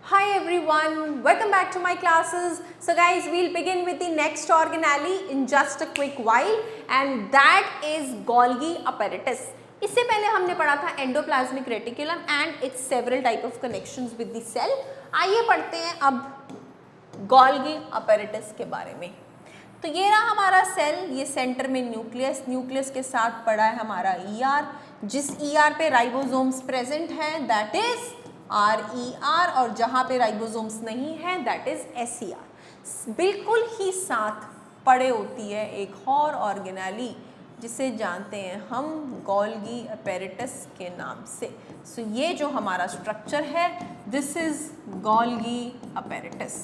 Hi everyone, welcome back to my classes. So guys, we'll begin with the next organelle in just a quick while and that is Golgi apparatus. इससे पहले हमने पढ़ा था endoplasmic reticulum and its several type of connections with the cell. आइए पढ़ते हैं अब Golgi apparatus के बारे में. तो ये रहा हमारा सेल, ये सेंटर में न्यूक्लियस, न्यूक्लियस के साथ पड़ा है हमारा ईआर, जिस ईआर पे राइबोसोम्स प्रेजेंट है दैट इज RER और जहाँ पे राइबोसोम्स नहीं है दैट इज SER. बिल्कुल ही साथ पड़े होती है एक और ऑर्गेनेली जिसे जानते हैं हम गोल्गी अपैरेटस के नाम से. सो ये जो हमारा स्ट्रक्चर है दिस इज गोल्गी अपैरेटस.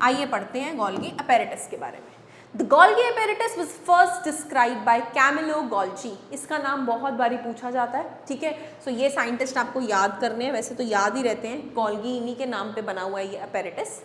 आइए पढ़ते हैं गोल्गी अपैरेटस के बारे में. The Golgi apparatus was first described by Camillo Golgi. इसका नाम बहुत बारी पूछा जाता है, ठीक है. सो ये साइंटिस्ट आपको याद करने हैं, वैसे तो याद ही रहते हैं. गोल्गी इन्हीं के नाम पे बना हुआ है ये apparatus.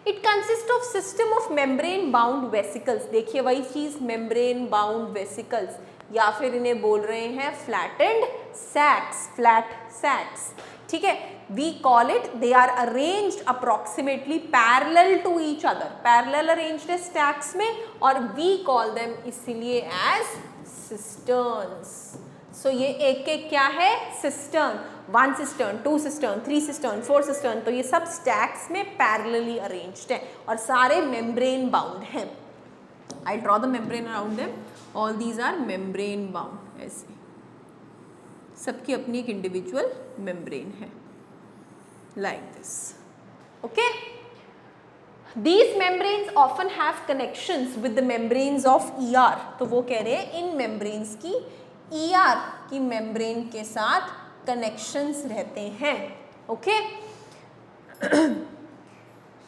It consists of system of membrane bound vesicles. देखिए वही चीज़, membrane bound vesicles या फिर इन्हें बोल रहे हैं flattened sacs, flat sacs, ठीक है. We call it, they are arranged approximately parallel to each other. Parallel arranged है stacks में और we call them इसीलिए as cisterns. So ये एक एक क्या है cistern, 1 cistern, 2 cistern, 3 cistern, 4 cistern. तो ये सब stacks में parallelly arranged है और सारे membrane bound हैं. I draw the membrane around them. All these are membrane bound. ऐसे सबकी अपनी एक इंडिविजुअल मेम्ब्रेन है like this. Okay, these membranes often have connections with the membranes of ER. तो वो कह रहे हैं इन membranes की ER की membrane के साथ connections रहते हैं. Okay,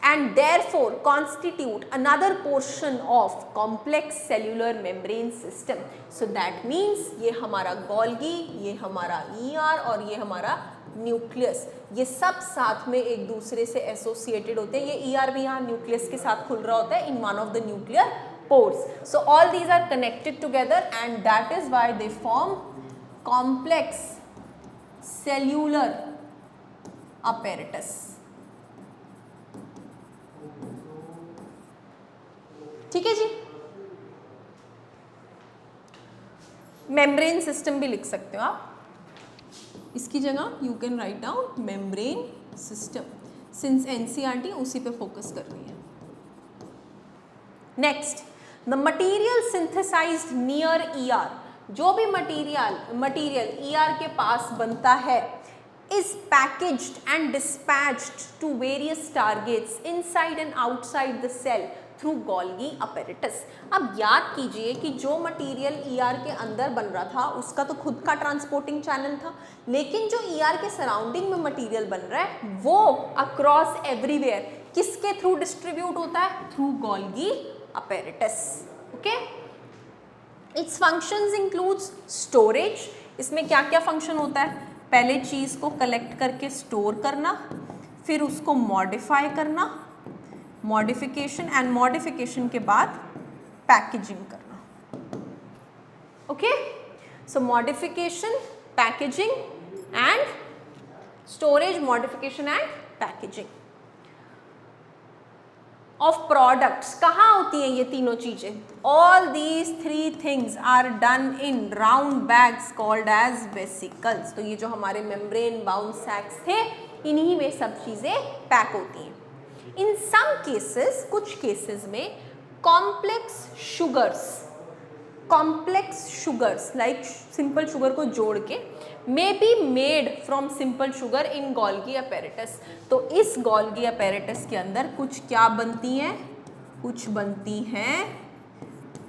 and therefore constitute another portion of complex cellular membrane system. So that means ये हमारा गोल्गी, ये हमारा ER और ये हमारा न्यूक्लियस, ये सब साथ में एक दूसरे से एसोसिएटेड होते हैं. ये ER भी यहाँ न्यूक्लियस के साथ खुल रहा होता है in one of the nuclear pores. So all these are connected together and that is why they form complex cellular apparatus. ठीक है जी. मेम्ब्रेन सिस्टम भी लिख सकते हो आप, इसकी जगह you can write down membrane system since NCERT उसी पे फोकस कर रही है. Next, the material synthesized near ER. जो भी मटीरियल ER के पास बनता है is packaged and dispatched to various targets inside and outside the cell through Golgi apparatus. अब याद कीजिए कि जो मटेरियल ER के अंदर बन रहा था उसका तो खुद का ट्रांसपोर्टिंग चैनल था, लेकिन जो ER के सराउंडिंग में मटेरियल बन रहा है वो अक्रॉस एवरीवेयर किसके थ्रू डिस्ट्रीब्यूट होता है? Through Golgi apparatus. Okay, it's functions includes storage. इसमें क्या क्या फंक्शन होता है? पहले चीज़ को कलेक्ट करके स्टोर करना, फिर उसको मॉडिफाई करना, मॉडिफिकेशन एंड मॉडिफिकेशन के बाद पैकेजिंग करना. Okay, so modification, packaging and storage, modification and packaging of products. कहाँ होती हैं ये तीनों चीजें? All these 3 things are done in round bags called as vesicles. तो ये जो हमारे मेम्ब्रेन बाउंड सैक्स थे इन्हीं में सब चीजें पैक होती हैं. इन सम केसेस, कुछ केसेस में complex sugars like simple sugar को जोड़ के may be made from simple sugar in Golgi apparatus. तो इस गोल्गी अपैरेटस के अंदर कुछ क्या बनती हैं? कुछ बनती हैं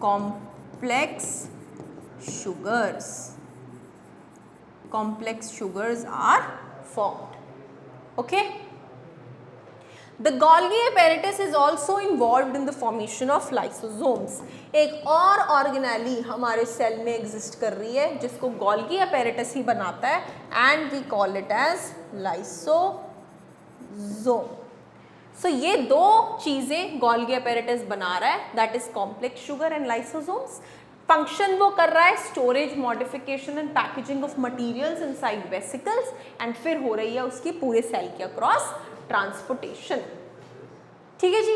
complex sugars. Complex sugars are formed. Okay, The Golgi apparatus is also involved in the formation of lysosomes. एक और ऑर्गेनेली हमारे सेल में एग्जिस्ट कर रही है जिसको Golgi apparatus ही बनाता है and we call it as lysosome. So ये दो चीज़ें Golgi apparatus बना रहा है, that is complex sugar and lysosomes. Function वो कर रहा है storage, modification and packaging of materials inside vesicles, and फिर हो रही है उसकी पूरे सेल के अक्रॉस ट्रांसपोर्टेशन। ठीक है जी,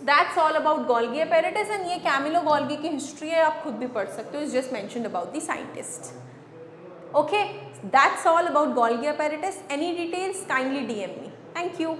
that's all about Golgi apparatus, and ये कैमिलो गोल्गी की हिस्ट्री है, आप खुद भी पढ़ सकते हो, is just mentioned about the scientist. Okay, that's all about Golgi apparatus. Any details, kindly DM me. Thank you.